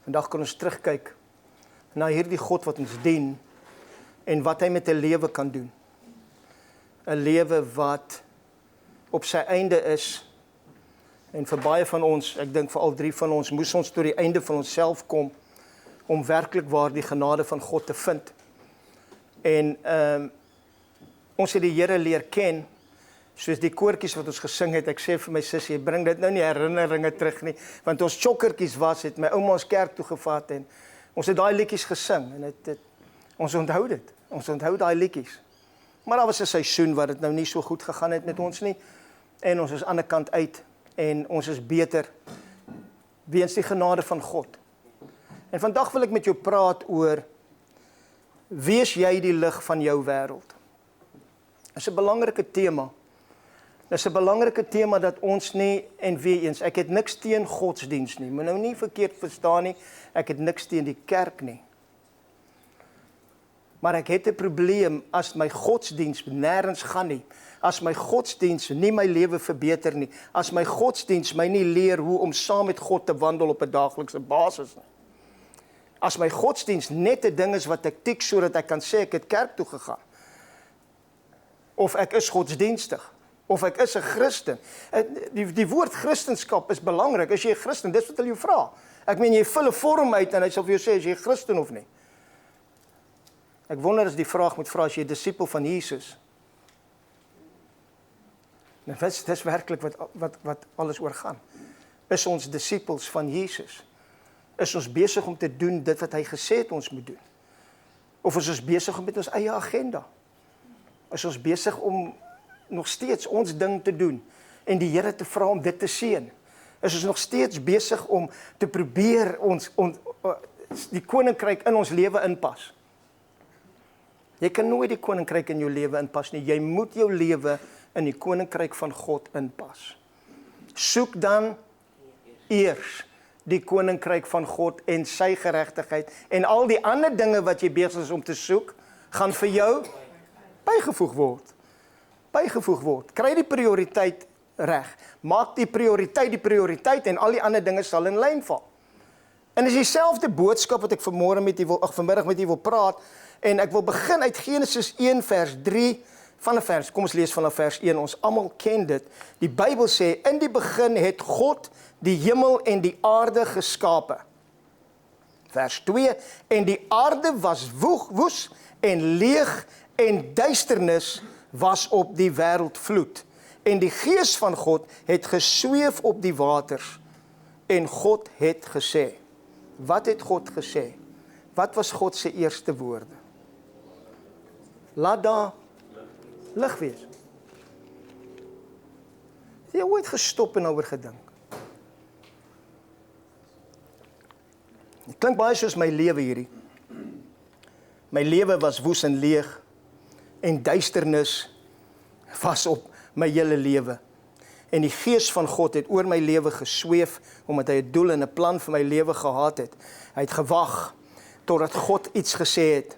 Vandag kan ons terugkyk na hierdie God wat ons dien en wat hy met 'n lewe kan doen. 'n Lewe wat op sy einde is. En vir baie van ons, ek dink vir al 3 van ons, moes ons tot die einde van onsself kom om werklik waar die genade van God te vind. En ons het die Here leer ken, soos die koortjies wat ons gesing het. Ek sê vir my sussie, bring dit nou nie herinneringe terug nie, want ons chokkertjies het my ouma ons kerk toe gevat en ons het daai liedjies gesing en ons onthou dit. Ons onthou daai liedjies. Maar daar was 'n seisoen waar dit nou nie so goed gegaan het met ons nie en ons is aan die kant uit en ons is beter weens die genade van God. En vandag wil ek met jou praat oor wees jy die lig van jou wêreld. Dit is 'n belangrike tema. Dit is 'n belangrike tema dat ons nie, en weer eens, ek het niks teen godsdiens nie, moet nou nie verkeerd verstaan nie, ek het niks teen die kerk nie. Maar ek het 'n probleem as my godsdiens nêrens gaan nie, as my godsdiens nie my lewe verbeter nie, as my godsdiens my nie leer hoe om saam met God te wandel op 'n daaglikse basis nie. As my godsdiens net 'n ding is wat ek tik sodat ek kan sê ek het kerk toe gegaan. Of ek is godsdienstig, of ek is 'n Christen. Die woord Christenskap is belangrik. Is jy 'n Christen? Dis wat hulle jou vra. Ek meen jy vul 'n vorm uit en hy sal vir jou sê is jy 'n Christen of nie. Ek wonder as die vraag moet vra as jy 'n disipel van Jesus. Nou dis werklik wat alles oor gaan. Is ons disipels van Jesus? Is ons besig om te doen dit wat hy gesê het ons moet doen? Of is ons besig om met ons eie agenda? Is ons besig om nog steeds ons ding te doen en die Here te vra om dit te seën? Is ons nog steeds besig om te probeer die koninkryk in ons lewe inpas? Jy kan nooit die koninkryk in jou lewe inpas nie. Jy moet jou lewe in die koninkryk van God inpas. Soek dan eers die koninkryk van God en sy geregtigheid en al die ander dinge wat jy besig is om te soek, gaan vir jou bygevoeg word. Bygevoeg word. Kry die prioriteit reg. Maak die prioriteit en al die ander dinge sal in lyn val. En dis dieselfde boodskap wat ek vanmiddag met u wil praat en ek wil begin uit Genesis 1 vers 3 kom ons lees vanaf vers 1, ons almal ken dit. Die Bybel sê, in die begin het God die hemel en die aarde geskape. Vers 2, en die aarde was woes en leeg en duisternis was op die wêreldvloed. En die Gees van God het gesweef op die waters. En God het gesê. Wat het God gesê? Wat was God se eerste woorde? Laat daar lig wees. Het jy ooit gestop en daaroor gedink? Dit klink baie soos my lewe hierdie. My lewe was woes en leeg en duisternis was op my hele lewe. En die Gees van God het oor my lewe gesweef, omdat hy 'n doel en 'n plan vir my lewe gehad het. Hy het gewag, totdat God iets gesê het.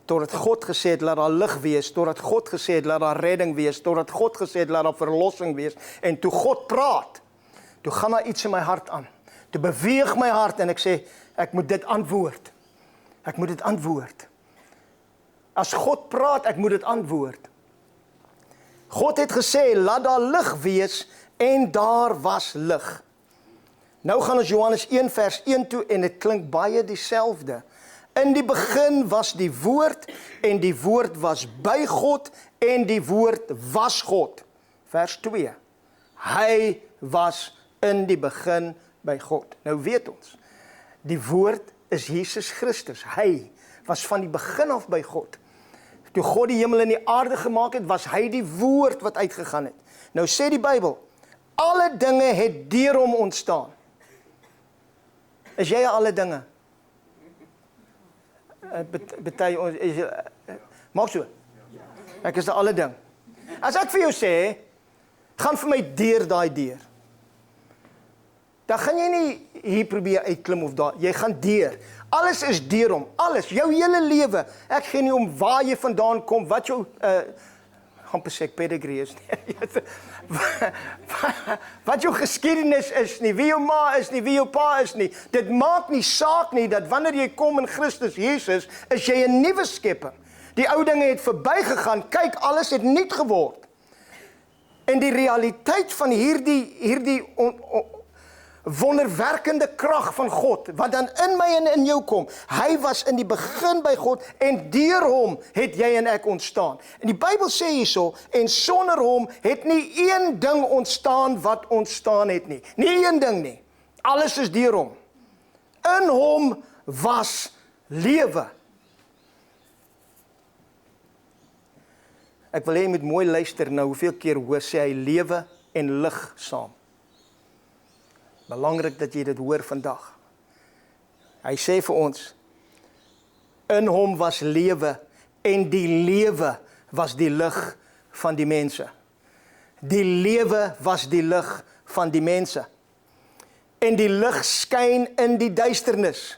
Totdat God gesê het, laat daar lig wees. Totdat God gesê het, laat daar redding wees. Totdat God gesê het, laat daar verlossing wees. En toe God praat, toe gaan daar iets in my hart aan. Toe beweeg my hart en ek sê, ek moet dit antwoord. Ek moet dit antwoord. As God praat, ek moet dit antwoord. God het gesê, laat daar lig wees en daar was lig. Nou gaan ons Johannes 1 vers 1 toe en dit klink baie dieselfde. In die begin was die woord en die woord was by God en die woord was God. Vers 2. Hy was in die begin by God. Nou weet ons, die woord is Jesus Christus. Hy was van die begin af by God. Toe God die hemel en die aarde gemaak het, was hy die woord wat uitgegaan het. Nou sê die Bybel, alle dinge het deur hom ontstaan. Is jy alle dinge? Maak so. Ek is alle ding. As ek vir jou sê, gaan vir my deur daai deur. Dan gaan jy nie hier probeer uitklim of daar, jy gaan deur. Alles is deur hom, alles, jou hele lewe. Ek gee nie om waar jy vandaan kom, wat jou amper sê ek pedigree is nie. Wat jou geskiedenis is nie, wie jou ma is nie, wie jou pa is nie. Dit maak nie saak nie, dat wanneer jy kom in Christus Jesus, is jy 'n nuwe skepping. Die ou dinge het verbygegaan, kyk, alles het nuut geword. En die realiteit van hierdie wonderwerkende krag van God, wat dan in my en in jou kom, hy was in die begin by God, en deur hom het jy en ek ontstaan. En die Bybel sê hierso, en sonder hom het nie een ding ontstaan wat ontstaan het nie. Nie een ding nie. Alles is deur hom. In hom was lewe. Ek wil hê jy moet mooi luister nou, hoeveel keer hoor sê hy lewe en lig saam. Belangrik dat jy dit hoor vandag. Hy sê vir ons, in hom was lewe, en die lewe was die lig van die mense. Die lewe was die lig van die mense. En die lig skyn in die duisternis.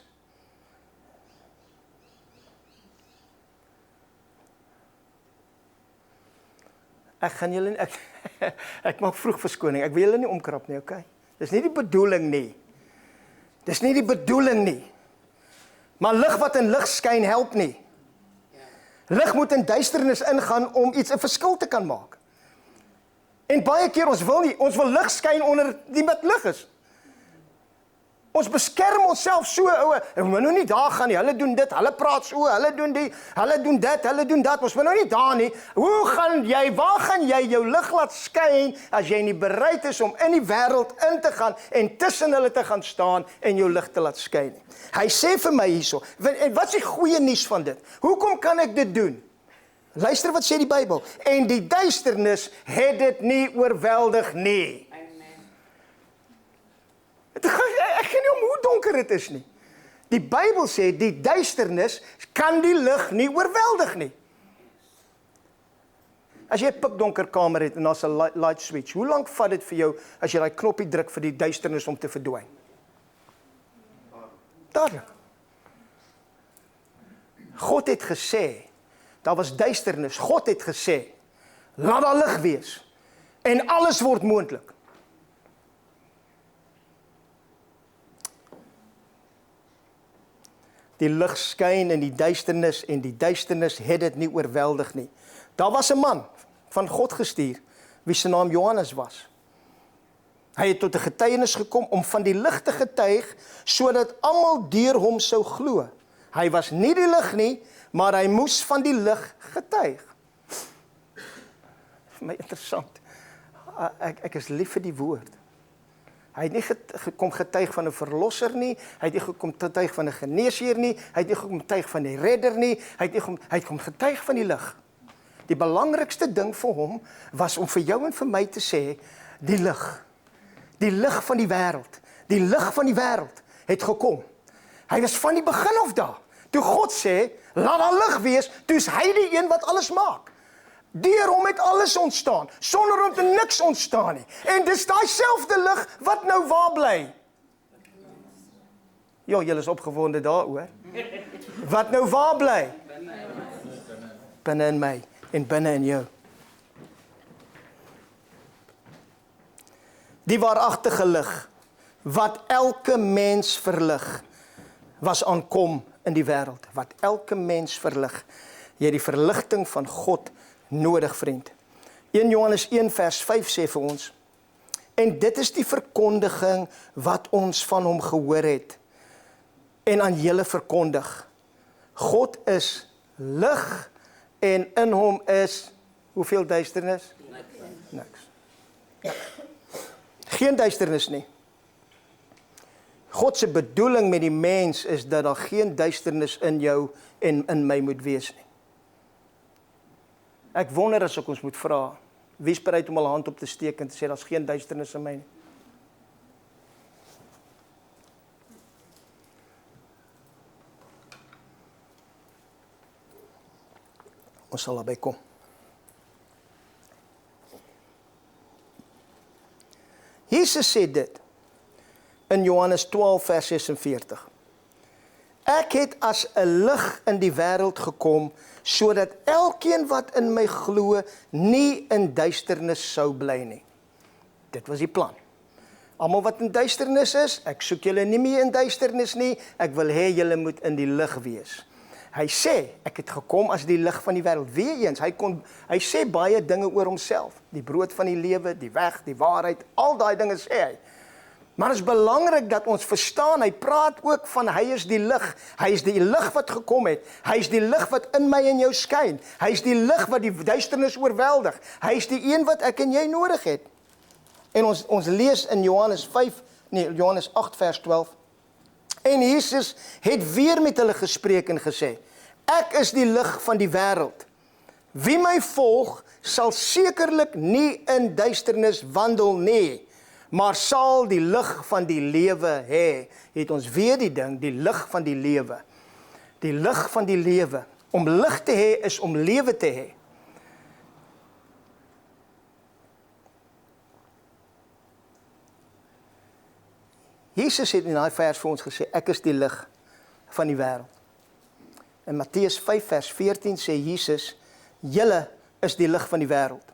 Ek gaan julle ek maak vroeg verskoning. Ek wil julle nie omkrap nie, okay? Dis nie die bedoeling nie. Dis nie die bedoeling nie. Maar lig wat in lig skyn help nie. Lig moet in duisternis ingaan om iets 'n verskil te kan maak. En baie keer ons wil lig skyn onder die wat lig is. Ons beskerm onsself so, ons moet nou nie daar gaan nie, hulle doen dit, hulle praat so, hulle doen die, hulle doen dit, hulle doen dat, ons moet nou nie daar nie. Waar gaan jy jou lig laat skyn, as jy nie bereid is om in die wêreld in te gaan, en tussen hulle te gaan staan, en jou lig te laat skyn nie. Hy sê vir my hierso, en wat is die goeie nuus van dit? Hoekom kan ek dit doen? Luister wat sê die Bybel, en die duisternis het dit nie oorweldig nie. Ek ken nie om hoe donker dit is nie. Die Bybel sê, die duisternis kan die lig nie oorweldig nie. As jy 'n pikdonker kamer het en daar's 'n light switch, hoe lank vat dit vir jou as jy daai knoppie druk vir die duisternis om te verdwyn? Dadelik. God het gesê, daar was duisternis. God het gesê, laat daar lig wees. En alles word moontlik. Die lig skyn in die duisternis, en die duisternis het dit nie oorweldig nie. Daar was 'n man van God gestuur, wie se naam Johannes was. Hy het tot 'n getuienis gekom om van die lig te getuig, sodat almal deur hom sou glo. Hy was nie die lig nie, maar hy moes van die lig getuig. Vir my interessant. Ek is lief vir die woord. Hy het nie gekom getuig van 'n verlosser nie, hy het nie gekom getuig van 'n geneesheer nie, hy het nie gekom getuig van 'n redder nie, hy het kom getuig van die lig. Die belangrikste ding vir hom was om vir jou en vir my te sê, die lig van die wêreld het gekom. Hy was van die begin af daar. Toe God sê, laat daar lig wees, toe is hy die een wat alles maak. Deur hom het alles ontstaan, sonder hom het niks ontstaan nie. En dis daai selfde lig wat nou waar bly. Ja, julle is opgewonde daaroor. Wat nou waar bly? Binne in my en binne in jou. Die waaragtige lig wat elke mens verlig, was aankom in die wêreld. Wat elke mens verlig. Jy het die verligting van God nodig, vriend. 1 Johannes 1 vers 5 sê vir ons, en dit is die verkondiging wat ons van hom gehoor het, en aan julle verkondig. God is lig, en in hom is, hoeveel duisternis? Niks. Geen duisternis nie. God se bedoeling met die mens is dat daar geen duisternis in jou en in my moet wees nie. Ek wonder as ek ons moet vra, wie is bereid om 'n hand op te steek en te sê, daar's geen duisternis in my nie? Ons sal daarby kom. Jesus sê dit in Johannes 12 vers 46. Ek het as 'n lig in die wêreld gekom, sodat elkeen wat in my glo, nie in duisternis sou bly nie. Dit was die plan. Almal wat in duisternis is, ek soek julle nie meer in duisternis nie, ek wil hê julle moet in die lig wees. Hy sê, ek het gekom as die lig van die wêreld. Weereens, hy sê baie dinge oor homself. Die brood van die lewe, die weg, die waarheid, al daai dinge sê hy. Maar het is belangrik dat ons verstaan, hy praat ook van hy is die lig. Hy is die lig wat gekom het. Hy is die lig wat in my en jou skyn. Hy is die lig wat die duisternis oorweldig. Hy is die een wat ek en jy nodig het. En ons lees in Johannes 8 vers 12. En Jesus het weer met hulle gespreek en gesê, ek is die lig van die wêreld. Wie my volg, sal sekerlik nie in duisternis wandel nie, maar sal die lig van die lewe hê. Het ons weer die ding, die lig van die lewe. Die lig van die lewe. Om lig te hê is om lewe te hê. Jesus het in daai vers vir ons gesê, ek is die lig van die wêreld. In Matteus 5 vers 14 sê Jesus, julle is die lig van die wêreld.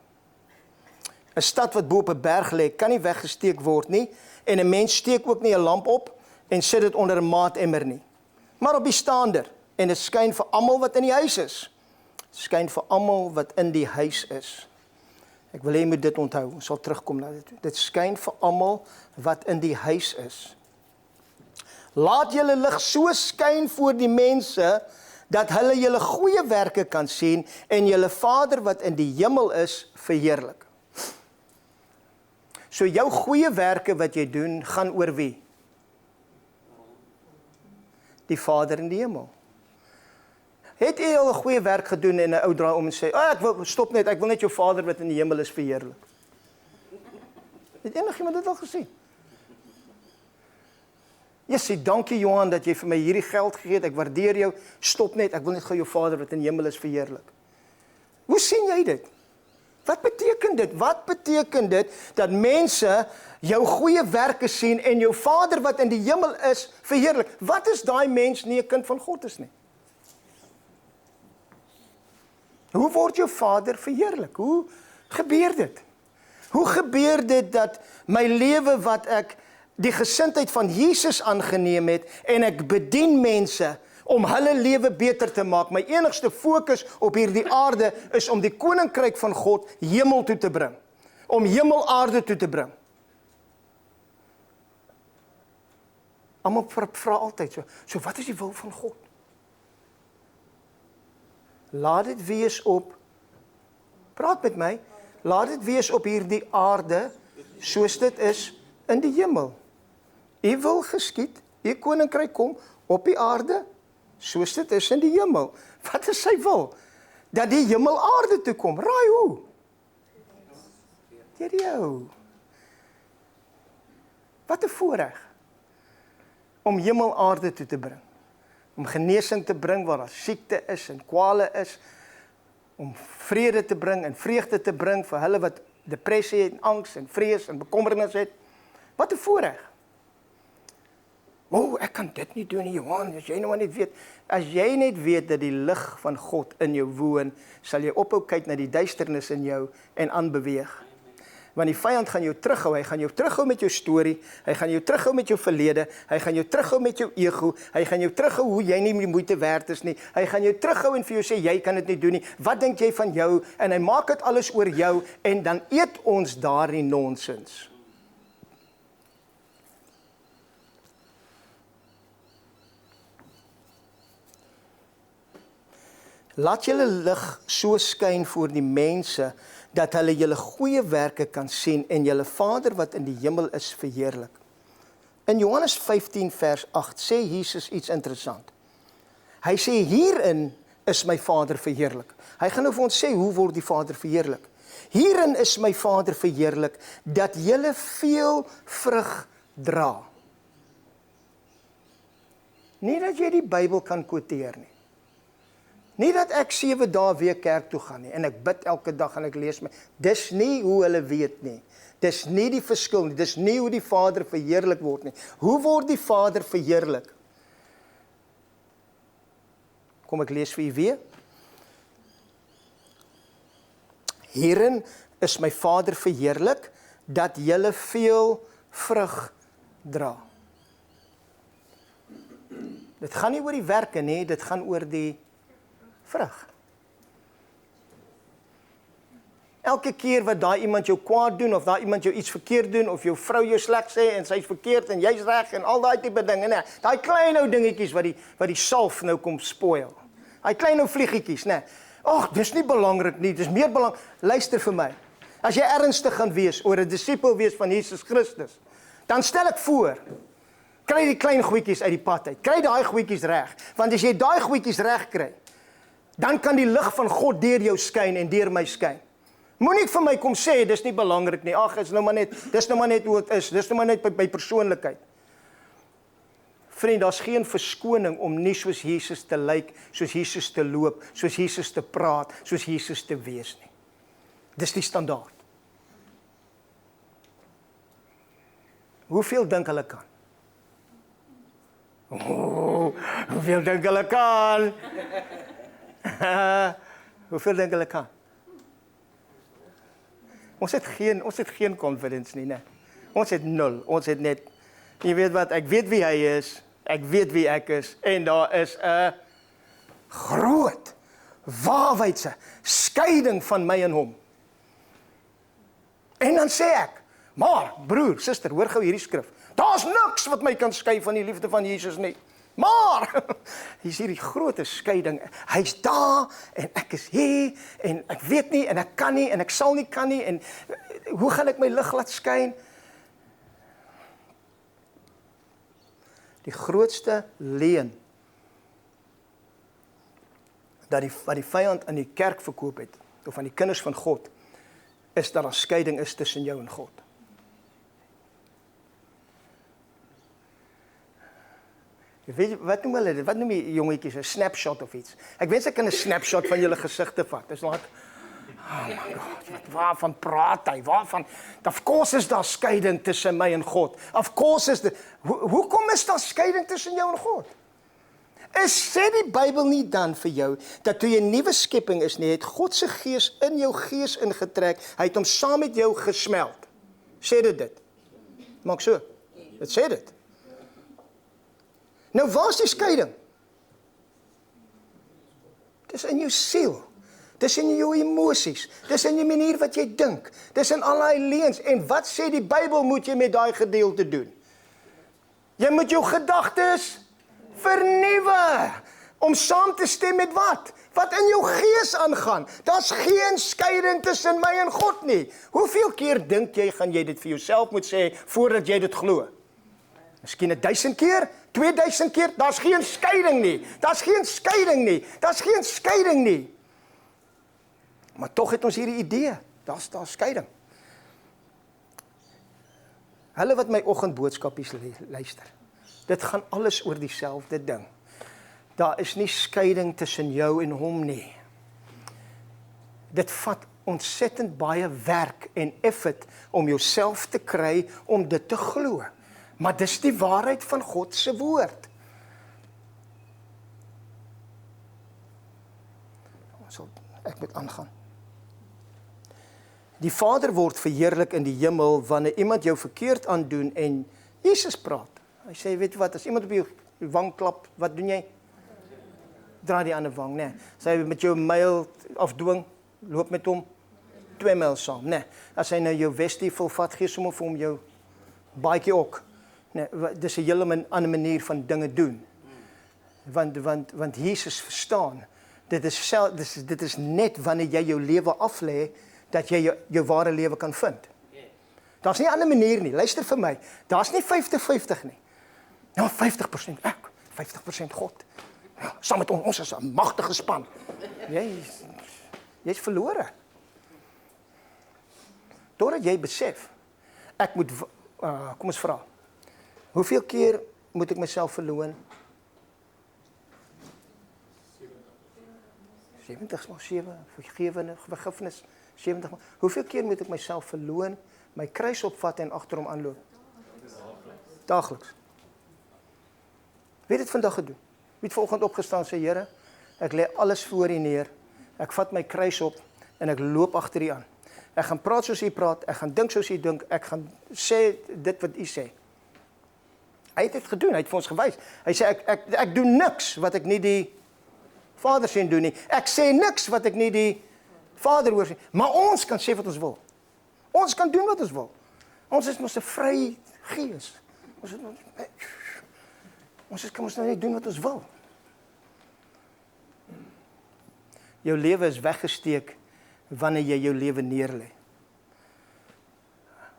'n Stad wat bo op 'n berg lê, kan nie weggesteek word nie, en 'n mens steek ook nie 'n lamp op en sit dit onder 'n maatemmer nie, maar op die staander, en dit skyn vir almal wat in die huis is. Skyn vir almal wat in die huis is. Ek wil hê jy moet dit onthou, ons sal terugkom na dit. Dit skyn vir almal wat in die huis is. Laat julle lig so skyn voor die mense, dat hulle julle goeie werke kan sien, en julle Vader wat in die hemel is, verheerlik. So jou goeie werke wat jy doen, gaan oor wie? Die Vader in die hemel. Het jy al 'n goeie werk gedoen en 'n ou draai om en sê, ek wil stop net, ek wil net jou Vader wat in die hemel is verheerlik. Het enigiemand dit al gesien? Jy sê, dankie Johan dat jy vir my hierdie geld gegee het, ek waardeer jou, stop net, ek wil net gou jou Vader wat in die hemel is verheerlik. Hoe sien jy dit? Wat beteken dit? Wat beteken dit dat mense jou goeie werke sien en jou Vader wat in die hemel is verheerlik? Wat is daai mens nie 'n kind van God is nie? Hoe word jou Vader verheerlik? Hoe gebeur dit? Hoe gebeur dit dat my lewe wat ek die gesindheid van Jesus aangeneem het en ek bedien mense om hulle lewe beter te maak. My enigste fokus op hierdie aarde is om die koninkryk van God hemel toe te bring. Om hemel aarde toe te bring. Almal vra altyd so wat is die wil van God? Laat dit wees op, praat met my, laat dit wees op hierdie aarde, soos dit is in die hemel. U wil geskied, u koninkryk kom op die aarde, soos dit is in die hemel. Wat is sy wil? Dat die hemel aarde toe kom. Raai hoe? Deur jou. Wat 'n voorreg om hemel aarde toe te bring. Om genesing te bring waar daar siekte is en kwale is. Om vrede te bring en vreugde te bring vir hulle wat depressie en angs en vrees en bekommernis het. Wat 'n voorreg. Ek kan dit nie doen nie, Johan, as jy nou net weet. As jy net weet dat die lig van God in jou woon, sal jy ophou kyk na die duisternis in jou en aanbeweeg. Want die vyand gaan jou terughou, hy gaan jou terughou met jou storie, hy gaan jou terughou met jou verlede, hy gaan jou terughou met jou ego, hy gaan jou terughou hoe jy nie die moeite werd is nie, hy gaan jou terughou en vir jou sê, jy kan dit nie doen nie, wat dink jy van jou, en hy maak dit alles oor jou, en dan eet ons daardie nonsens. Laat julle lig so skyn voor die mense, dat hulle julle goeie werke kan sien en julle Vader wat in die hemel is verheerlik. In Johannes 15 vers 8 sê Jesus iets interessant. Hy sê hierin is my Vader verheerlik. Hy gaan nou vir ons sê hoe word die Vader verheerlik. Hierin is my Vader verheerlik dat julle veel vrug dra. Nie dat jy die Bybel kan quoteer nie. Nie dat ek 7 dae weer kerk toe gaan nie, en ek bid elke dag en ek lees my. Dis nie hoe hulle weet nie. Dis nie die verskil nie. Dis nie hoe die Vader verheerlik word nie. Hoe word die Vader verheerlik? Kom ek lees vir u weer. Hierin is my Vader verheerlik, dat julle veel vrug dra. Dit gaan nie oor die werke nie, dit gaan oor die vrug. Elke keer wat daai iemand jou kwaad doen, of daai iemand jou iets verkeerd doen, of jou vrou jou sleg sê, en sy's verkeerd, en jy's reg, en al daai tipe dinge, nee, daai klein ou dingetjies wat die salf nou kom spoil. Daai klein ou vliegetjies, nee. Ag, dis nie belangrik nie, dis meer belangrik. Luister vir my. As jy ernstig gaan wees oor 'n disipel wees van Jesus Christus, dan stel ek voor, kry die klein goedjies uit die pad uit. Kry daai goedjies reg, want as jy daai goedjies reg kry, dan kan die lig van God deur jou skyn en deur my skyn. Moenie vir my kom sê dis nie belangrik nie. Ag, dis nou maar net hoe dit is. Dis nou maar net by persoonlikheid. Vriend, daar's geen verskoning om nie soos Jesus te lyk, soos Jesus te loop, soos Jesus te praat, soos Jesus te wees nie. Dis die standaard. Hoeveel dink hulle kan? Hoeveel dink hulle kan? Hoeveel dink hulle kan? Ons het geen confidence nie, né? Ons het 0. Ons het net, jy weet wat, ek weet wie hy is, ek weet wie ek is, en daar is 'n groot, waawydse skeiding van my en hom. En dan sê ek, maar broer, suster, hoor gou hierdie skrif. Daar's niks wat my kan skei van die liefde van Jesus nie. Maar hier is hierdie groot skeiding. Hy's daar en ek is hier en ek weet nie en ek kan nie en ek sal nie kan nie en hoe gaan ek my lig laat skyn? Die grootste leuen wat die vyand aan die kerk verkoop het of aan die kinders van God is dat daar skeiding is tussen jou en God. Weet jy, wat noem hulle dit? Wat noem die jongetjies, 'n snapshot of iets? Ek wens ek kan 'n snapshot van julle gesigte vat. Dis like, oh my God, waarvan praat hy? Waarvan? Of course is daar skeiding tussen my en God. Of course is dit. Hoekom is daar skeiding tussen jou en God? Sê die Bybel nie dan vir jou, dat toe jy 'n nuwe skepping is nie, het God se gees in jou gees ingetrek, hy het hom saam met jou gesmeld. Sê dit? Maak so. Dit sê dit. Nou, waar is die skeiding? Dis in jou siel. Dis in jou emosies. Dis in die manier wat jy dink. Dis in al daai leuns. En wat sê die Bybel moet jy met daai gedeelte doen? Jy moet jou gedagtes vernuwe. Om saam te stem met wat? Wat in jou gees aangaan. Daar's geen skeiding tussen my en God nie. Hoeveel keer dink jy gaan jy dit vir jouself moet sê voordat jy dit glo? Miskien 1000 keer, 2000 keer, daar's geen skeiding nie. Daar's geen skeiding nie. Daar's geen skeiding nie. Maar tog het ons hierdie idee, daar's skeiding. Hulle wat my oggendboodskapies luister, dit gaan alles oor dieselfde ding. Daar is nie skeiding tussen jou en hom nie. Dit vat ontsettend baie werk en effort om jouself te kry om dit te glo. Maar dis die waarheid van God se woord. Ek moet aangaan. Die Vader word verheerlik in die hemel wanneer iemand jou verkeerd aandoen en Jesus praat. Hy sê, weet jy wat, as iemand op jou wang klap, wat doen jy? Draai die ander wang, nee. As hy met jou 1 myl afdwing, loop met hom 2 myl saam, nee. As hy nou jou vestie volvat, gee sommer vir hom jou baadjie ook. Nee, dis 'n hele ander manier van dinge doen. Want Jesus verstaan, dit is net wanneer jy jou lewe aflê, dat jy jou ware lewe kan vind. Daar's nie 'n ander manier nie, luister vir my, daar's nie 50-50 nie. Nou 50% ek, 50% God. Ja, saam met ons is 'n magtige span. Jy's verlore. Totdat jy besef, ek moet, kom ons vra, hoeveel keer moet ek myself verloon? 70 maal 7, vergifnis, 70 maal. Hoeveel keer moet ek myself verloon, my kruis opvat en agter hom aanloop? Daagliks. Wie het dit vandag gedoen? Wie het vanoggend opgestaan en sê, Here, Ek lê alles voor U neer. Ek vat my kruis op en ek loop agter U aan. Ek gaan praat soos U praat, ek gaan dink soos U dink, ek gaan sê dit wat U sê. Hy het dit gedoen, hy het vir ons gewys. Hy sê ek doen niks wat ek nie die Vader sien doen nie. Ek sê niks wat ek nie die Vader hoor sê. Maar ons kan sê wat ons wil. Ons kan doen wat ons wil. Ons is mos 'n vry gees. Ons kan ons nou net doen wat ons wil. Jou lewe is weggesteek wanneer jy jou lewe neerlê.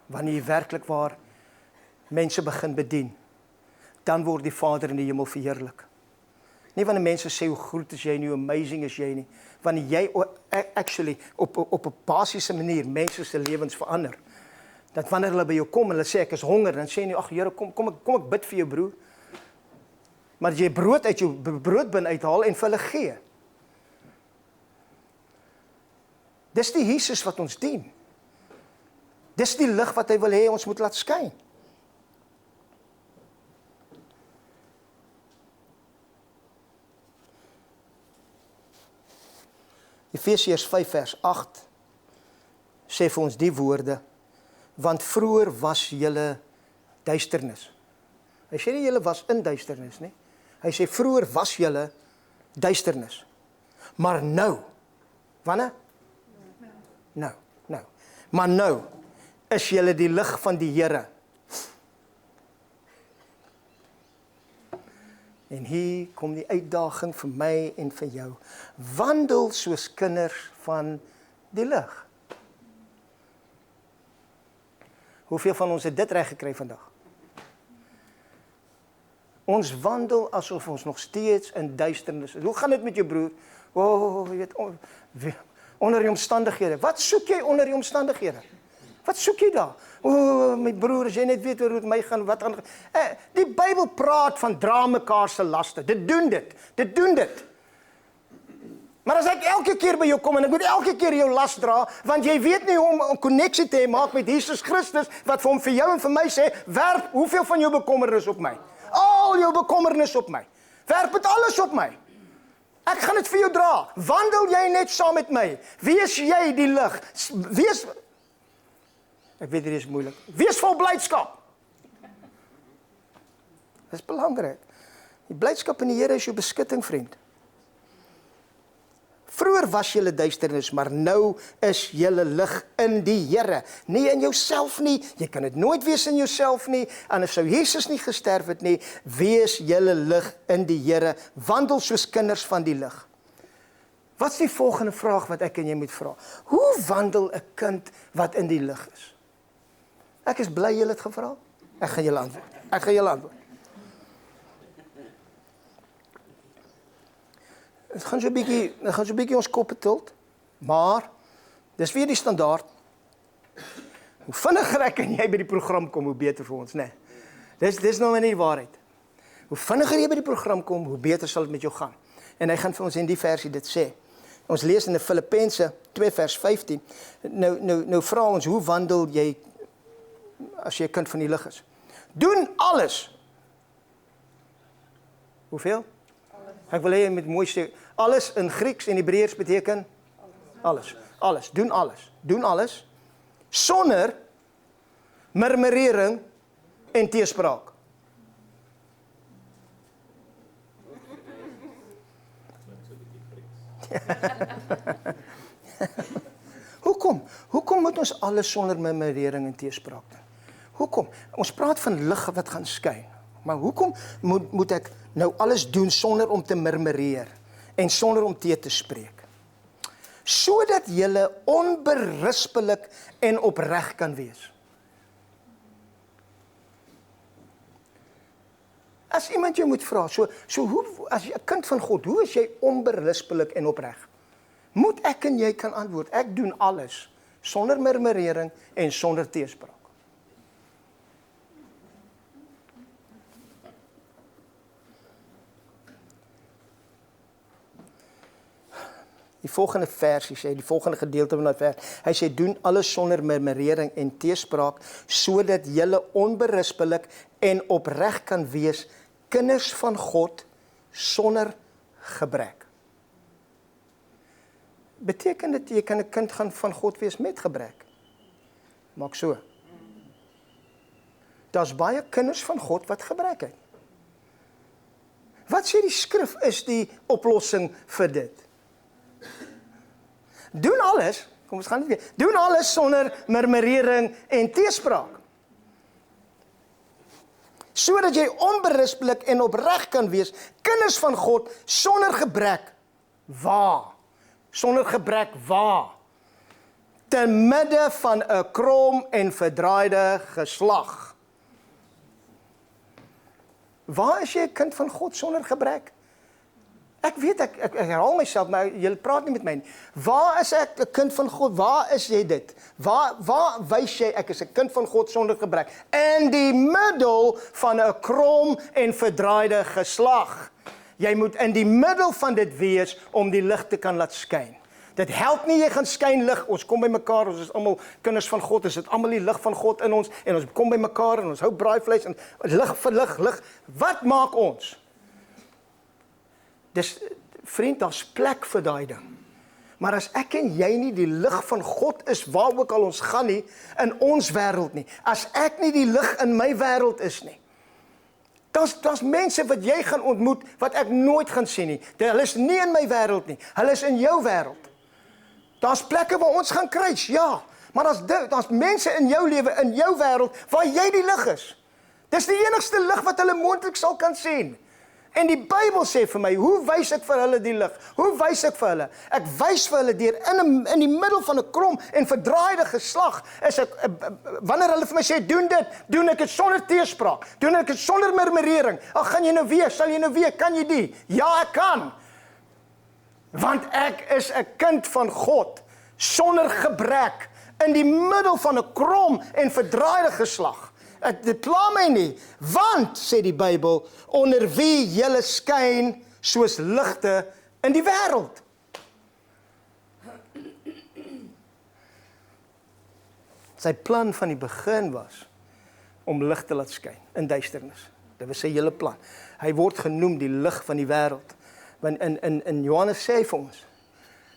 Wanneer jy werklik waar mense begin bedien, dan word die Vader in die hemel verheerlik. Nie wanneer mense sê hoe goed is jy nie, hoe amazing is jy nie. Wanneer jy actually op 'n basiese manier mense se lewens verander. Dat wanneer hulle by jou kom en hulle sê ek is honger, dan sê jy ag Here, kom ek bid vir jou broer. Maar jy brood uit jou broodbin uithaal en vir hulle gee. Dis die Jesus wat ons dien. Dis die lig wat hy wil hê ons moet laat skyn. Efesiërs 5 vers 8 sê vir ons die woorde, want vroeër was julle duisternis. Hy sê nie julle was in duisternis nie. Hy sê vroeër was julle duisternis. Maar nou, wanneer? Nou. Maar nou is julle die lig van die Here. En hier kom die uitdaging vir my en vir jou. Wandel soos kinders van die lig. Hoeveel van ons het dit reg gekry vandag? Ons wandel asof ons nog steeds in duisternis is. Hoe gaan dit met jou broer? Jy weet, onder die omstandighede. Wat soek jy onder die omstandighede? Wat soek jy daar? My broer, as jy net weet hoe dit my gaan, wat gaan. Die Bybel praat van dra mekaar se laste. Dit doen dit. Maar as ek elke keer by jou kom en ek moet elke keer jou las dra, want jy weet nie hoe om 'n koneksie te maak met Jesus Christus, wat vir jou en vir my sê, werp hoeveel van jou bekommernis op my. Al jou bekommernis op my. Werp dit alles op my. Ek gaan dit vir jou dra. Wandel jy net saam met my. Wees jy die lig. Ek weet dit is moeilik. Wees vol blydskap. Dit is belangrik. Die blydskap in die Here is jou beskutting, vriend. Vroeër was julle duisternis, maar nou is julle lig in die Here. Nie in jouself nie. Jy kan dit nooit wees in jouself nie. Anders sou Jesus nie gesterf het nie. Wees julle lig in die Here. Wandel soos kinders van die lig. Wat is die volgende vraag wat ek en jy moet vra? Hoe wandel 'n kind wat in die lig is? Ek is bly julle het gevra. Ek gaan julle antwoord. Het gaan so 'n bietjie ons koppe tilt, maar dis weer die standaard. Hoe vinniger ek en jy by die program kom, hoe beter vir ons, né? Dis nou maar nie die waarheid. Hoe vinniger jy by die program kom, hoe beter sal dit met jou gaan. En hy gaan vir ons in die versie dit sê. Ons lees in Filippense 2 vers 15. Nou vra ons, hoe wandel jy as jy 'n kind van die lig is? Doen alles. Hoeveel? Ek wil hê jy moet mooi sê, alles in Grieks en Hebreërs beteken alles. Doen alles sonder murmurering en teespraak. Hoekom moet ons alles sonder murmurering en teespraak doen? Hoekom? Ons praat van lig wat gaan skyn. Maar hoekom moet ek nou alles doen sonder om te murmureer en sonder om te spreek? Sodat julle onberispelik en opreg kan wees. As iemand jou moet vra, hoe as jy 'n kind van God, hoe is jy onberispelik en opreg? Moet ek en jy kan antwoord, ek doen alles sonder murmurering en sonder teespraak. Die volgende versie sê, die volgende gedeelte van die vers, hy sê, doen alles sonder murmurering en teespraak, sodat julle onberispelik en opreg kan wees, kinders van God sonder gebrek. beteken dit jy kan 'n kind van God wees met gebrek? Maak so. Daar's baie kinders van God wat gebrek het. Wat sê die skrif is die oplossing vir dit? Doen alles, kom ons gaan dit weer, doen alles sonder murmurering en teespraak. Sodat jy onberispelik en opreg kan wees, kinders van God, sonder gebrek, waar? Sonder gebrek, waar? Te midde van 'n krom en verdraaide geslag. Waar is jy 'n kind van God sonder gebrek? Ek weet, ek herhaal myself, maar jy praat nie met my nie. Waar is ek 'n kind van God? Waar is jy dit? Waar wys jy ek is 'n kind van God sonder gebrek? In die middel van 'n krom en verdraaide geslag. Jy moet in die middel van dit wees om die lig te kan laat skyn. Dit help nie jy gaan skyn lig. Ons kom by mekaar, ons is almal kinders van God. Ons het almal die lig van God in ons en ons kom by mekaar en ons hou braaivleis en lig vir lig. Wat maak ons? Dis vriend, daar's plek vir daai ding. Maar as ek en jy nie die lig van God is waar ook al ons gaan nie, in ons wêreld nie. As ek nie die lig in my wêreld is nie. Daar's mense wat jy gaan ontmoet wat ek nooit gaan sien nie. Hulle is nie in my wêreld nie. Hulle is in jou wêreld. Daar's plekke waar ons gaan kruis, ja. Maar daar's mense in jou lewe, in jou wêreld waar jy die lig is. Dis die enigste lig wat hulle moontlik sal kan sien. En die Bybel sê vir my, hoe wys ek vir hulle die lig? Hoe wys ek vir hulle? Ek wys vir hulle deur in die middel van 'n krom en verdraaide geslag, is ek, wanneer hulle vir my sê, doen ek dit sonder teespraak, doen ek dit sonder murmurering. Ag, gaan jy nou weer, sal jy nou weer, kan jy die? Ja, ek kan. Want ek is 'n kind van God, sonder gebrek, in die middel van 'n krom en verdraaide geslag. Dit pla my nie, want, sê die Bybel, onder wie julle skyn soos ligte in die wêreld. Sy plan van die begin was om lig te laat skyn in duisternis. Dit was sy hele plan. Hy word genoem die lig van die wêreld. Want in Johannes sê hy vir ons,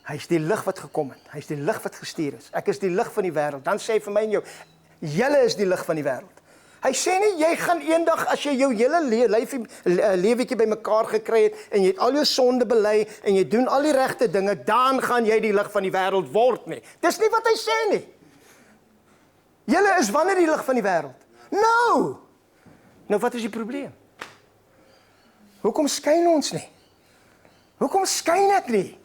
hy is die lig wat gekom het. Hy is die lig wat gestuur is. Ek is die lig van die wêreld. Dan sê hy vir my en jou, julle is die lig van die wêreld. Hy sê nie, jy gaan eendag, as jy jou hele lewetjie bymekaar gekry het, en jy het al jou sonde bely, en jy doen al die regte dinge, dan gaan jy die lig van die wêreld word nie. Dis nie wat hy sê nie. Julle is wanneer die lig van die wêreld? Nou wat is die probleem? Hoekom skyn ons nie? Hoekom skyn ek nie?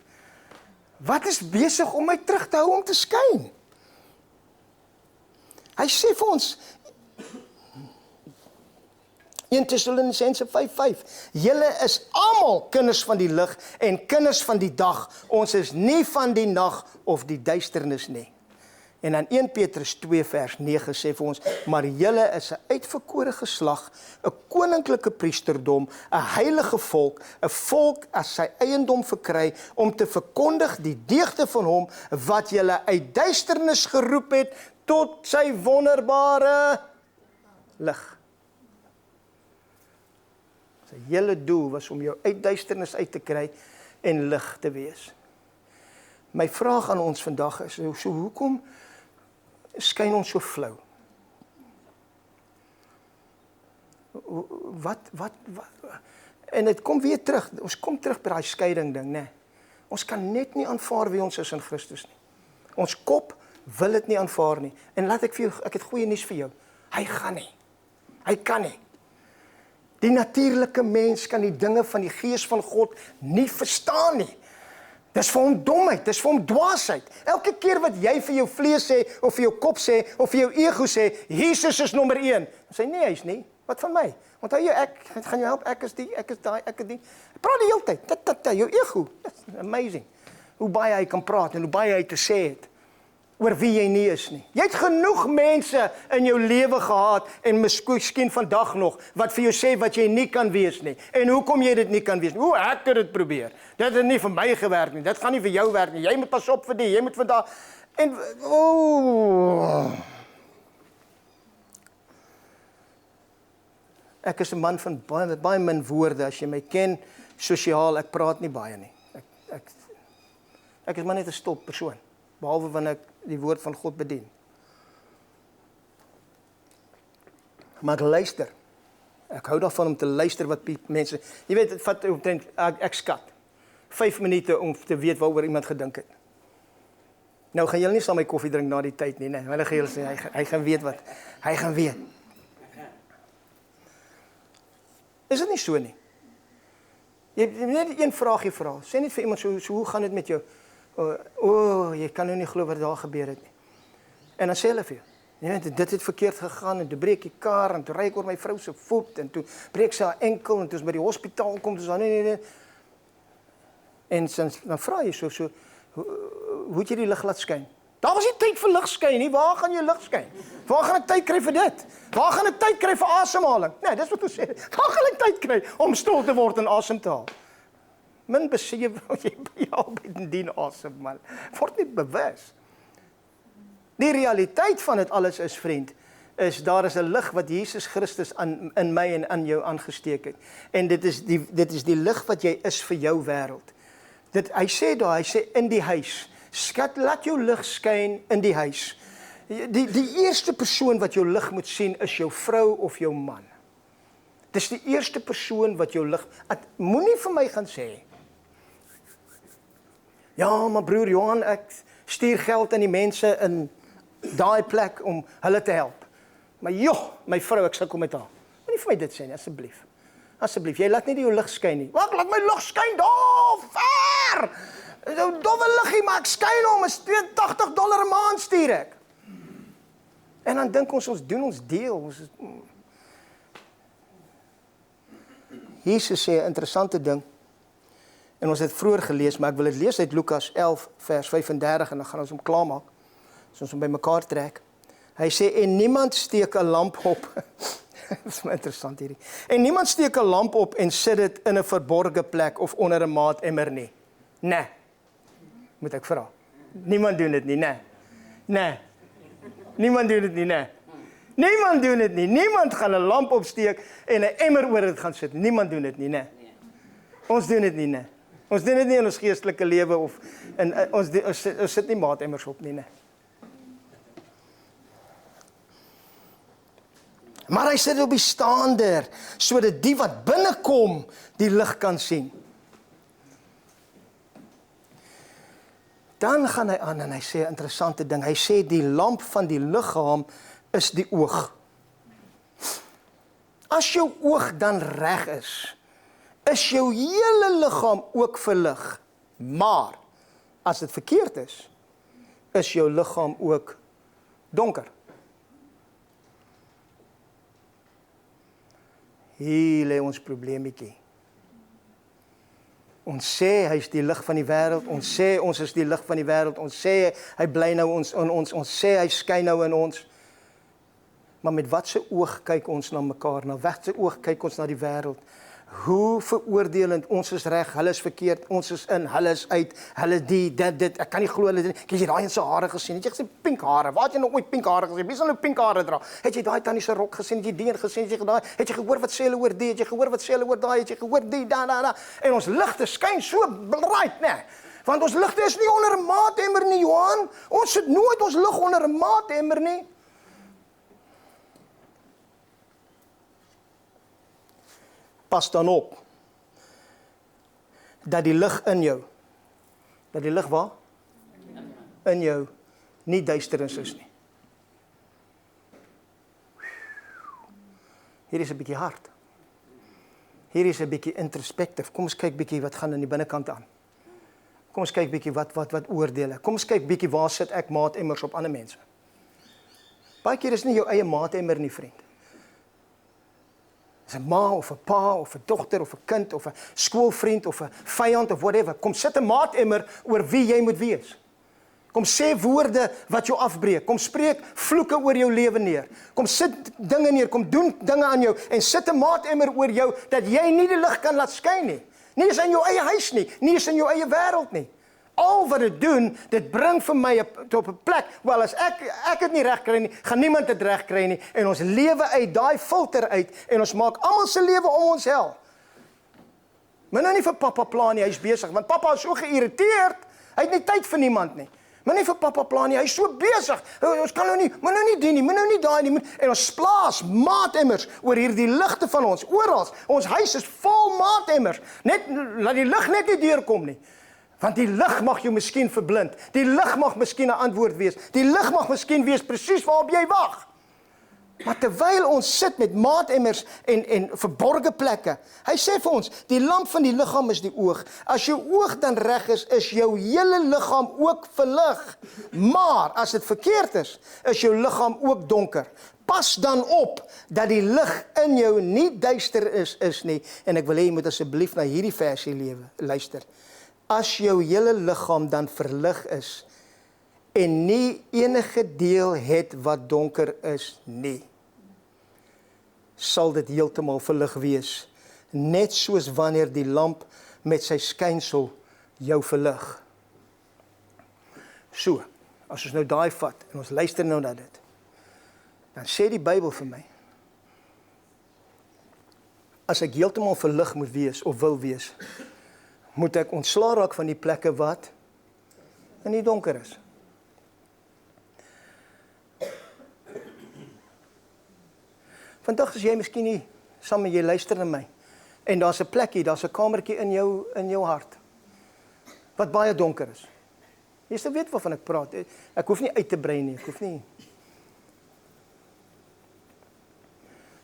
Wat is besig om my terug te hou om te skyn? Hy sê vir ons, 1 Tessalonisense 5:5, julle is almal kinders van die lig en kinders van die dag. Ons is nie van die nag of die duisternis nie. En dan 1 Petrus 2 vers 9 sê vir ons, maar julle is 'n uitverkore geslag, 'n koninklike priesterdom, 'n heilige volk, 'n volk as sy eiendom verkry, om te verkondig die deugde van hom wat julle uit duisternis geroep het tot sy wonderbare lig. Sy hele doel was om jou uit duisternis uit te kry en lig te wees. My vraag aan ons vandag is, so hoekom skyn ons so flou? Wat? En dit kom weer terug, ons kom terug by daai skeiding ding, né? Ons kan net nie aanvaar wie ons is in Christus nie. Ons kop wil dit nie aanvaar nie. En laat ek het goeie nuus vir jou. Hy gaan nie. Hy kan nie. Die natuurlike mens kan die dinge van die Gees van God nie verstaan nie. Dis vir hom domheid, dis vir hom dwaasheid. Elke keer wat jy vir jou vlees sê, of vir jou kop sê, of vir jou ego sê, Jesus is nommer 1. Dan sê nee, hy is nie. Wat van my? Onthou jy, ek gaan jou help, ek is die, ek is daai, ek is die. Praat die hele tyd, jou ego. That's amazing. Hoe baie hy kan praat en hoe baie hy te sê het oor wie jy nie is nie. Jy het genoeg mense in jou lewe gehad en miskien vandag nog wat vir jou sê wat jy nie kan wees nie. En hoekom jy dit nie kan wees nie? Hoe ek het dit probeer. Dit het nie vir my gewerk nie. Dit gaan nie vir jou werk nie. Jy moet pas op vir die, jy moet vandag en Ek is 'n man van baie min woorde. As jy my ken sosiaal, ek praat nie baie nie. Ek is maar net 'n stil persoon, behalwe wanneer ek die woord van God bedien. Maar ek luister. Ek hou daarvan om te luister wat mense, jy weet, dit vat omtrent, ek skat, 5 minute om te weet waaroor iemand gedink het. Nou gaan julle nie saam my koffie drink na die tyd nie, hulle gaan julle sê, hy gaan weet wat, hy gaan weet. Is dit nie so nie? Jy net een vraagie vra, sê net vir iemand, so hoe gaan dit met jou? Jy kan nou nie glo wat daar gebeur het nie. En dan sê hulle vir jou, jy weet, dit het verkeerd gegaan, en toe breek die kar, en toe ry ek oor my vrou se voet, en toe breek sy haar enkel, en toe is by die hospitaal kom, toe nee. En dan vra jy so, hoe het jy die lig laat skyn? Daar was nie tyd vir lig skyn nie, waar gaan jy lig skyn? Waar gaan ek tyd kry vir dit? Waar gaan ek tyd kry vir asemhaling? Nee, dis wat ons sê, waar gaan ek tyd kry om stil te word en asem te haal? Min besef jy by jou bedien asem, man. Word nie bewus. Die realiteit van dit alles is, vriend, is daar is 'n lig wat Jesus Christus in my en aan jou aangesteek het. En dit is die lig wat jy is vir jou wêreld. Hy sê in die huis, skat, laat jou lig skyn in die huis. Die eerste persoon wat jou lig moet sien is jou vrou of jou man. Dis die eerste persoon wat jou lig, moenie vir my gaan sê, ja, maar broer Johan, ek stuur geld aan die mense in daai plek om hulle te help. Maar joh, my vrou, ek sukkel met haar. Moenie vir my dit sê nie, asseblief. Asseblief, jy laat nie jou lig skyn nie. Wat, laat my lig skyn daar, ver! Zo'n dowwe liggie, maar ek skyn hom, is $82 'n maand stuur ek. En dan dink ons doen ons deel. Jesus sê 'n interessante ding, en ons het vroeër gelees, maar ek wil dit lees uit Lukas 11 vers 35, en dan gaan ons hom klaarmaak, as ons hom by mekaar trek. Hy sê, en niemand steek 'n lamp op, dit is maar interessant hierdie, en niemand steek 'n lamp op en sit dit in 'n verborge plek of onder 'n maatemmer nie. Nee, moet ek vra. Niemand doen dit nie, nee. Niemand doen dit nie, nee. Niemand doen dit nie. Niemand gaan 'n lamp opsteek en 'n emmer oor dit gaan sit. Niemand doen dit nie, nee. Ons doen dit nie, nee. Ons doen dit nie in ons geestelike lewe of ons sit nie maatemmers op nie, nee. Maar hy sit op die staander, sodat die wat binnekom die lig kan sien. Dan gaan hy aan en hy sê 'n interessante ding. Hy sê die lamp van die liggaam is die oog. As jou oog dan reg is jou hele liggaam ook verlig. Maar as dit verkeerd is jou liggaam ook donker. Hier lê ons probleemetjie. Ons sê hy is die lig van die wêreld, ons sê ons is die lig van die wêreld, ons sê hy bly nou in ons sê hy skyn nou in ons. Maar met watse oog kyk ons na mekaar? Na watse oog kyk ons na die wêreld? Hoe veroordelend, ons is reg, hulle is verkeerd, ons is in, hulle is uit, hulle dit, ek kan nie glo hulle dit. Kyk jy daai in sy hare gesien? Het jy gesien pink hare? Waar het jy nog ooit pink hare gesien? Wie sal nou pink hare dra? Het jy daai tannie se rok gesien? Het jy die een gesien? Het jy gehoor wat sê hulle oor die? Het jy gehoor wat sê hulle oor daai? Het jy gehoor die da. En ons ligte skyn so bright, né? Want ons ligte is nie onder 'n maatemmer nie, Johan. Ons sit nooit ons lig onder 'n maatemmer nie. Pas dan op, dat die lig in jou, dat die lig waar? In jou, nie duisternis is nie. Hier is 'n bietjie hard. Hier is 'n bietjie introspectief. Kom ons kyk bietjie wat gaan in die binnekant aan. Kom ons kyk bietjie wat oordeele. Kom ons kyk bietjie waar sit ek maatemmers op ander mense. Baie keer is nie jou eie maatemmer nie, vriend. Is 'n ma of 'n pa of 'n dogter of 'n kind of 'n skoolvriend of 'n vyand of whatever. Kom sit 'n maatemmer oor wie jy moet wees. Kom sê woorde wat jou afbreek. Kom spreek vloeke oor jou lewe neer. Kom sit dinge neer, kom doen dinge aan jou en sit 'n maatemmer oor jou dat jy nie die lig kan laat skyn nie. Nie is in jou eie huis nie, nie is in jou eie wêreld nie. Al wat dit doen, dit bring vir my op 'n plek, wel as ek het nie reg kry nie, gaan niemand dit reg kry nie, en ons lewe uit daai filter uit, en ons maak almal se lewe om ons hel. Maar nou nie vir pappa plan nie, hy is besig, want pappa is so geïrriteerd, Hy het nie tyd vir niemand nie. Maar nie vir pappa plan nie, hy is so besig. Ons kan nou nie, moet nou nie die nie, moet nou nie daai nie. En ons plaas maatemmers oor hierdie ligte van ons, oral. Ons huis is vol maatemmers. Net, laat die lig net nie deurkom nie. Want die lig mag jou miskien verblind. Die lig mag miskien 'n antwoord wees. Die lig mag miskien wees presies waarop jy wag. Maar terwyl ons sit met maatemmers en verborgde plekke, hy sê vir ons, die lamp van die liggaam is die oog. As jou oog dan reg is jou hele liggaam ook verlig. Maar as dit verkeerd is jou liggaam ook donker. Pas dan op dat die lig in jou nie duister is nie. En ek wil hê jy moet asseblief na hierdie versie luister. As jou hele liggaam dan verlig is en nie enige deel het wat donker is nie, sal dit heeltemal verlig wees, net soos wanneer die lamp met sy skynsel jou verlig. So, as ons nou daai vat en ons luister nou na dit, dan sê die Bybel vir my, as ek heeltemal verlig moet wees of wil wees, moet ek ontslae raak van die plekke wat in die donker is. Vandag is jy miskien nie saam met jy luister na my en daar's 'n plekkie, daar's 'n kamertjie in jou hart wat baie donker is. Jy sal weet waarvan ek praat. Ek hoef nie uit te brei nie, ek hoef nie.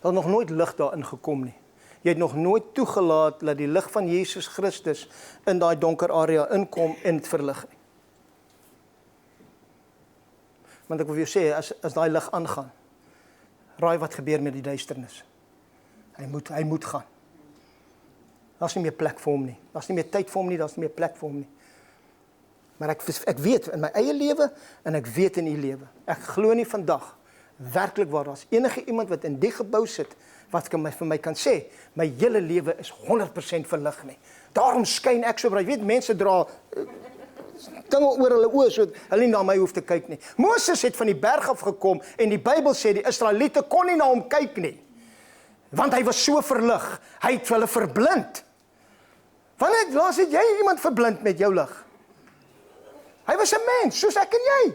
Daar het nog nooit lig daarin gekom nie. Jy het nog nooit toegelaat dat die lig van Jesus Christus in daai donker area inkom en dit verlig nie. Want ek wil vir jou sê, as daai lig aangaan, raai wat gebeur met die duisternis. Hy moet gaan. Daar's nie meer plek vir hom nie. Daar's nie meer tyd vir hom nie, daar's nie meer plek vir hom nie. Maar ek weet in my eie lewe en ek weet in u lewe. Ek glo nie vandag werklik waar daar's enige iemand wat in die gebou sit wat vir my kan sê, my hele lewe is 100% verlig nie. Daarom skyn ek so baie. Jy weet, mense dra dinge oor hulle oë, so hulle nie na my hoef te kyk nie. Moses het van die berg af gekom en die Bybel sê die Israeliete kon nie na hom kyk nie. Want hy was so verlig. Hy het hulle verblind. Wanneer laas het jy iemand verblind met jou lig? Hy was 'n mens, soos ek en jy.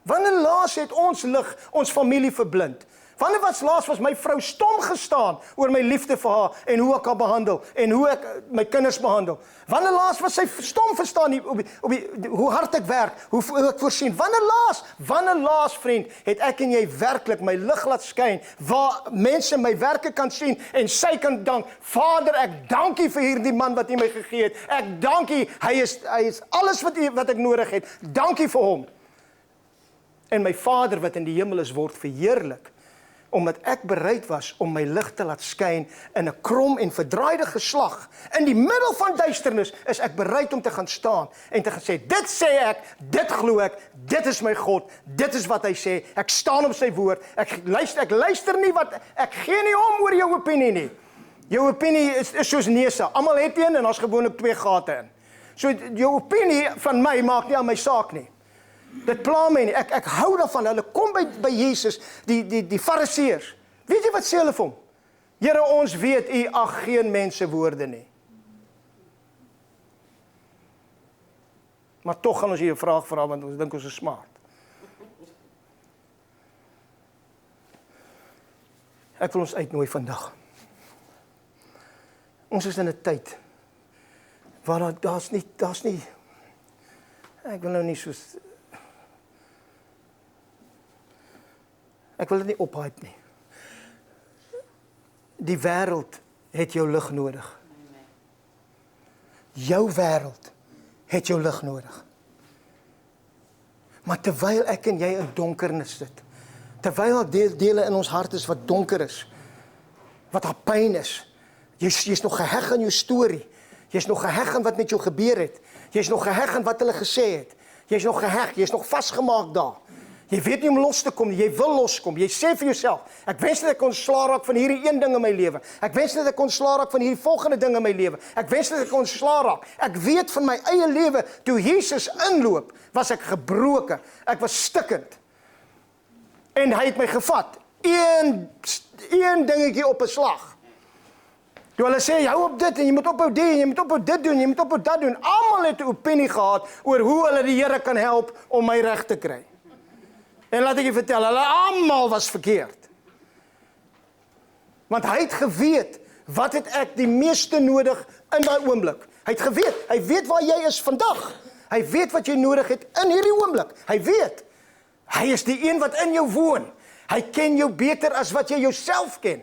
Wanneer laas het ons lig ons familie verblind? Wanneer was my vrou stom gestaan oor my liefde vir haar en hoe ek haar behandel en hoe ek my kinders behandel? Wanneer laas was sy stom verstaan hoe hard ek werk, hoe ek voorsien? Wanneer laas vriend, het ek en jy werklik my lig laat skyn waar mense my werke kan sien en sy kan dank, Vader, ek dank U vir hierdie man wat U my gegee het. Ek dank U, hy is alles wat ek nodig het. Dank U vir hom. En my Vader wat in die hemel is, word verheerlik, omdat ek bereid was om my lig te laat skyn in 'n krom en verdraaide geslag. In die middel van duisternis is ek bereid om te gaan staan en te gaan sê, dit sê ek, dit glo ek, dit is my God, dit is wat hy sê, ek staan op sy woord, ek luister nie ek gee nie om oor jou opinie nie. Jou opinie is soos neuse, almal het een en daar's gewoonlik 2 gate in. So jou opinie van my maak nie aan my saak nie. Dit pla my nie, ek hou daarvan, hulle kom by Jesus, die fariseërs. Weet jy wat sê hulle vir hom? Here, ons weet, U ag geen mense woorde nie. Maar tog gaan ons hier 'n vraag vra, want ons dink ons is smart. Ek wil ons uitnooi vandag. Ons is in 'n tyd, waar daar's nie, ek wil nou nie soos, ek wil dit nie ophype nie. Die wêreld het jou lig nodig. Jou wêreld het jou lig nodig. Maar terwyl ek en jy in donkernis sit, terwyl dele in ons hart is wat donker is, wat daar pyn is, jy's nog geheg aan jou storie, jy's nog geheg aan wat met jou gebeur het, jy's nog geheg aan wat hulle gesê het, jy's nog geheg, jy's nog vasgemaak daar. Jy weet nie om los te kom nie, jy wil loskom. Jy sê vir jouself, ek wens net ek ontslae raak van hierdie een ding in my lewe. Ek wens net ek ontslae raak van hierdie volgende ding in my lewe. Ek wens net ek ontslae raak. Ek weet van my eie lewe, toe Jesus inloop, was ek gebroken. Ek was stikkend. En hy het my gevat. Een dingetjie op 'n slag. Toe hulle sê, jy hou op dit, en jy moet ophou dit, en jy moet ophou dit doen, jy moet ophou dat doen. Almal het 'n opinie gehad oor hoe hulle die Here kan help om my reg te kry. En laat ek jy vertel, hulle almal was verkeerd. Want hy het geweet, wat het ek die meeste nodig in daai oomblik? Hy het geweet, hy weet waar jy is vandag. Hy weet wat jy nodig het in hierdie oomblik. Hy weet, hy is die een wat in jou woon. Hy ken jou beter as wat jy jouself ken.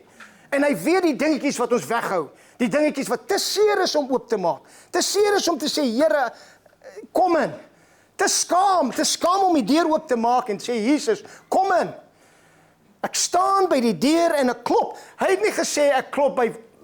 En hy weet die dingetjies wat ons weghou. Die dingetjies wat te seer is om oop te maak. Te seer is om te sê, Here, kom in. Te skaam om die deur oop te maak en sê, Jesus, kom in. Ek staan by die deur en ek klop. Hy het nie gesê ek klop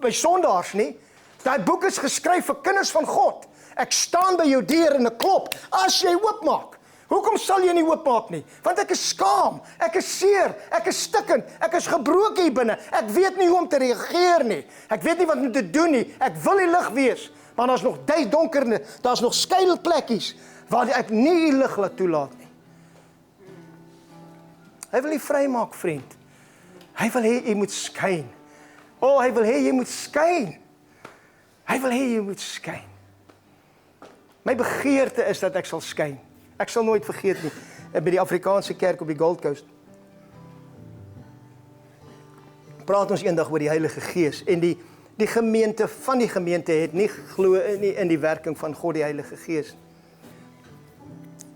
by sondaars nie. Daai boek is geskryf vir kinders van God. Ek staan by jou deur en ek klop. As jy oopmaak. Hoekom sal jy nie oopmaak nie? Want ek is skaam, ek is seer, ek is stikkend, ek is gebroken hier binne. Ek weet nie hoe om te reageer nie. Ek weet nie wat om te doen nie. Ek wil die lig wees, maar daar's nog donker, daar's nog skuilplekkies waar ek nie die lig laat toelaat nie. Hy wil jy vrymaak, vriend. Hy wil hê jy moet skyn. Hy wil hê jy moet skyn. Hy wil hê jy moet skyn. My begeerte is dat ek sal skyn. Ek sal nooit vergeet nie, by die Afrikaanse kerk op die Gold Coast. Praat ons eendag oor die Heilige Gees en die gemeente van die gemeente het nie glo nie in die werking van God die Heilige Gees.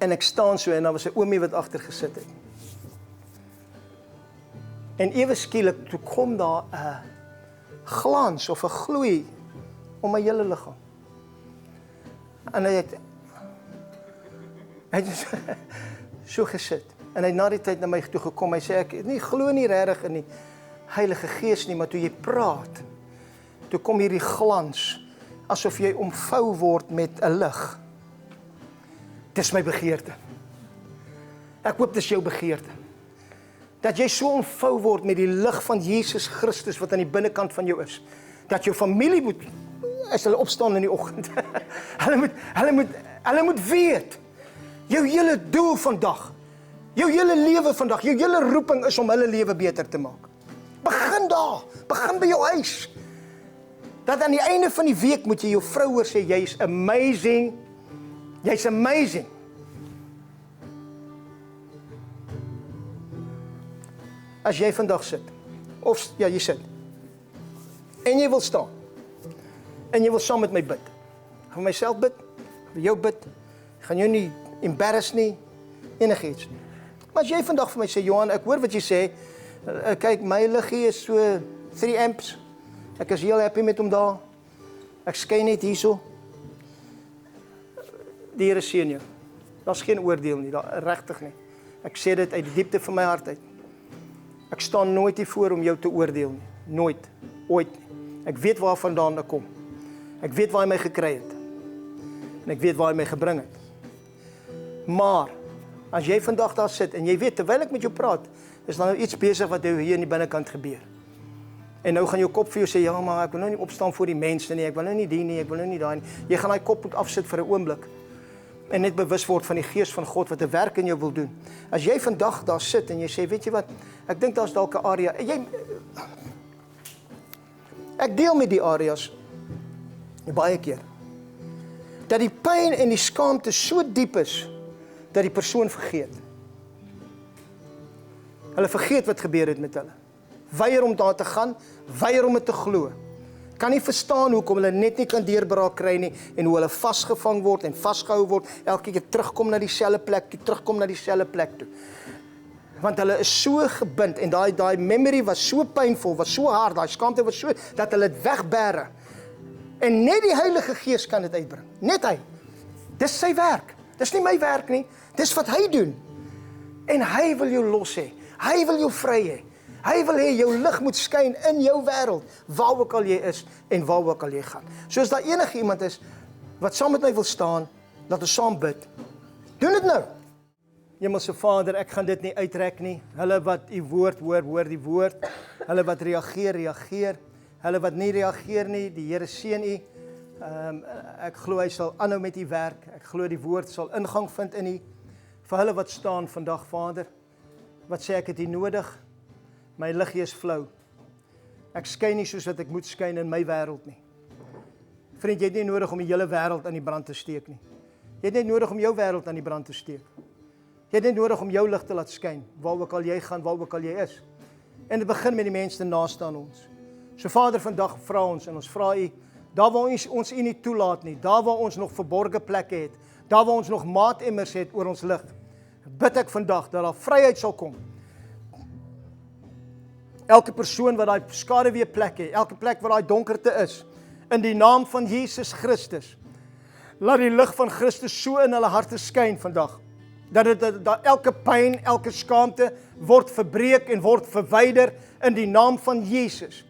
En ek staan so en daar was 'n oomie wat agter gesit het. En ewe skielik toe kom daar 'n glans of 'n gloei om my hele liggaam. En hy het so gesit. En hy na die tyd na my toe gekom. Hy sê ek nie glo nie regtig in die Heilige Gees nie, maar toe jy praat, toe kom hierdie glans asof jy omvou word met 'n lig. Dis my begeerte. Ek hoop dis jou begeerte. Dat jy so omvou word met die lig van Jesus Christus wat aan die binnekant van jou is. Dat jou familie moet, as hulle opstaan in die oggend, hulle moet weet, jou hele doel vandag, jou hele lewe vandag, jou hele roeping is om hulle lewe beter te maak. Begin daar, begin by jou huis. Dat aan die einde van die week moet jy jou vrou hoor sê, jy's amazing, jy's amazing. As jy vandag sit, of ja, jy sit, en jy wil staan, en jy wil saam met my bid, vir myself bid, vir jou bid, gaan jou nie embarrass nie, enigiets. Maar as jy vandag vir my sê, Johan, ek hoor wat jy sê, kyk, my liggie is so 3 amps, ek is heel happy met hom daar, ek skyn net hierso, die Here seën jou, daar's geen oordeel nie, regtig nie, ek sê dit uit die diepte van my hart uit, ek staan nooit hier voor om jou te oordeel nie, nooit, ooit nie, ek weet waar vandaan ek kom, ek weet waar hy my gekry het, en ek weet waar hy my gebring het, maar, as jy vandag daar sit, en jy weet, terwyl ek met jou praat, is daar nou iets besig wat hier in die binnekant gebeur. En nou gaan jou kop vir jou sê, ja, maar ek wil nou nie opstaan voor die mense nie, ek wil nou nie die nie, ek wil nou nie daai nie. Jy gaan daai kop moet afsit vir 'n oomblik, en net bewus word van die Gees van God, wat 'n werk in jou wil doen. As jy vandag daar sit, en jy sê, weet jy wat, ek dink daar's dalk 'n area, ek deel met die areas, baie keer, dat die pyn en die skaamte so diep is, dat die persoon vergeet. Hulle vergeet wat gebeur het met hulle. Weier om daar te gaan, weier om dit te glo. Kan nie verstaan hoekom hulle net nie kan deurbraak kry nie, en hoe hulle vasgevang word en vasgehou word, elke keer terugkom na dieselfde plek toe. Want hulle is so gebind, en daai memory was so pynvol, was so hard, daai skaamte was so, dat hulle dit wegbêre. En net die Heilige Gees kan dit uitbring. Net hy. Dis sy werk. Dis nie my werk nie. Dis wat hy doen. En hy wil jou los hê. Hy wil jou vry hê. Hy wil hê jou lig moet skyn in jou wêreld, waar ook al jy is en waar ook al jy gaan. So as daar enige iemand is wat saam met my wil staan, laat ons saam bid. Doen dit nou. Hemelse Vader, ek gaan dit nie uitrek nie. Hulle wat u woord hoor die woord. Hulle wat reageer. Hulle wat nie reageer nie, die Here seën u. Ek glo hy sal aanhou met u werk. Ek glo die woord sal ingang vind in u. Vir hulle wat staan vandag, Vader, wat sê ek het u nodig. My liggie is flou. Ek skyn nie soos wat ek moet skyn in my wêreld nie. Vriend, jy het nie nodig om die hele wêreld aan die brand te steek nie. Jy het net nodig om jou wêreld aan die brand te steek. Jy het net nodig om jou lig te laat skyn, waar ook al jy gaan, waar ook al jy is. En dit begin met die mense naaste aan ons. So Vader, vandag vra ons, en ons vra U, daar waar ons U nie toelaat nie, daar waar ons nog verborgde plekke het, daar waar ons nog maatemmers het oor ons lig, bid ek vandag dat daar vryheid sal kom. Elke persoon wat daai skaduwee plek het, elke plek waar daai donkerte is, in die naam van Jesus Christus, laat die lig van Christus so in hulle harte skyn vandag, dat elke pyn, elke skaamte word verbreek en word verwyder in die naam van Jesus.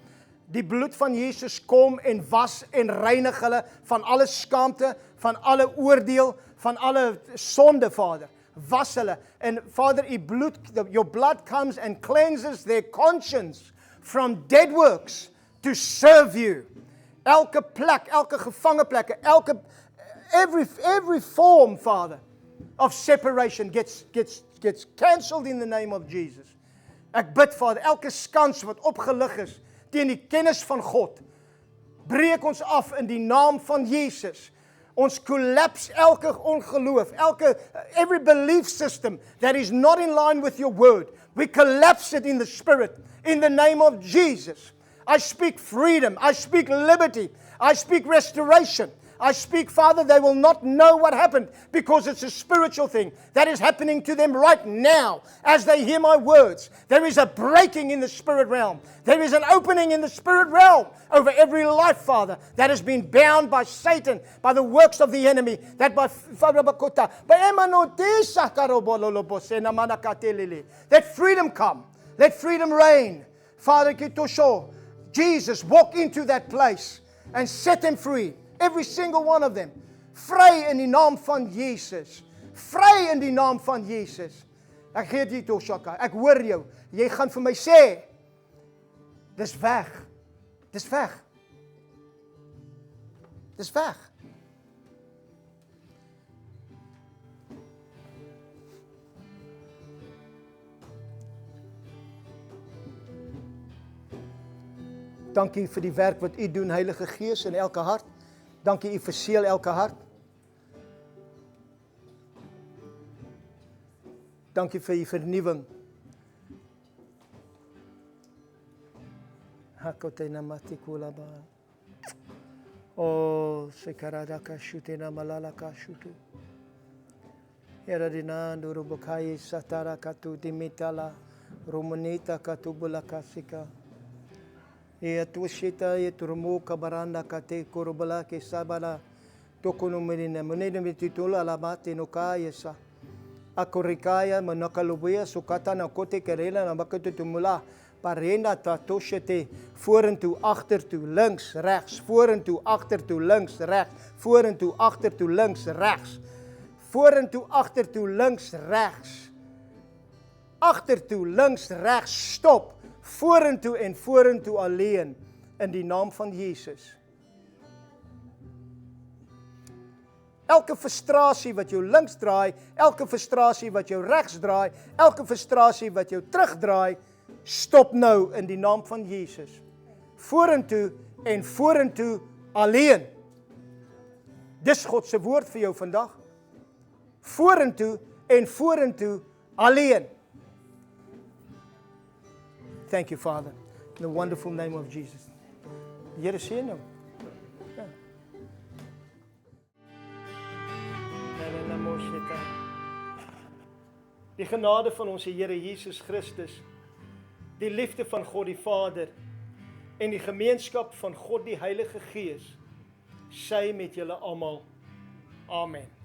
Die bloed van Jesus kom en was en reinig hulle van alle skaamte, van alle oordeel, van alle sonde, Vader. Was hulle. En Vader, your blood comes and cleanses their conscience from dead works to serve you. Elke plek, elke gevange plekke, every form, Father, of separation gets cancelled in the name of Jesus. Ek bid, Vader, elke skans wat opgelig is teen die kennis van God, breek ons af in die naam van Jesus. Ons collapse elke ongeloof, every belief system that is not in line with your word. We collapse it in the Spirit, in the name of Jesus. I speak freedom, I speak liberty, I speak restoration. I speak, Father, they will not know what happened because it's a spiritual thing that is happening to them right now as they hear my words. There is a breaking in the spirit realm. There is an opening in the spirit realm over every life, Father, that has been bound by Satan, by the works of the enemy, that let freedom come. Let freedom reign. Father, Jesus, walk into that place and set them free. Every single one of them. Vry in die naam van Jesus. Vry in die naam van Jesus. Ek gee dit toe, Shaka. Ek hoor jou. Jy gaan vir my sê, dis weg. Dis weg. Dis weg. Dankie vir die werk wat U doen, Heilige Gees, in elke hart. Dankie U verseël elke hart. Dankie vir U vernuwing. Hakotena matikula ba. Oh, sekaradaka shutena malalaka shutu. Eradina ndurubukai satara katu dimitala rumunita katubula kasika. E atushita e turmu kabaranda kate korobala ke sabala tokono merina munene mititula alabate no kayesa akorikaya manakalubuya sukata na kote kerela na bakatu tumula parenda tatoshete vorentoe agtertoe links regs vorentoe agtertoe links regs vorentoe agtertoe links regs vorentoe agtertoe links regs agtertoe links regs stop vorentoe en vorentoe alleen in die naam van Jesus. Elke frustrasie wat jou links draai, elke frustrasie wat jou regs draai, elke frustrasie wat jou terugdraai, stop nou in die naam van Jesus. Vorentoe en vorentoe alleen. Dis God se woord vir jou vandag. Vorentoe en vorentoe alleen. Thank you, Father, in the wonderful name of Jesus. Die Here seën jou. Ja. Die genade van ons Here Jesus Christus, die liefde van God die Vader en die gemeenskap van God die Heilige Gees, sy met julle almal. Amen.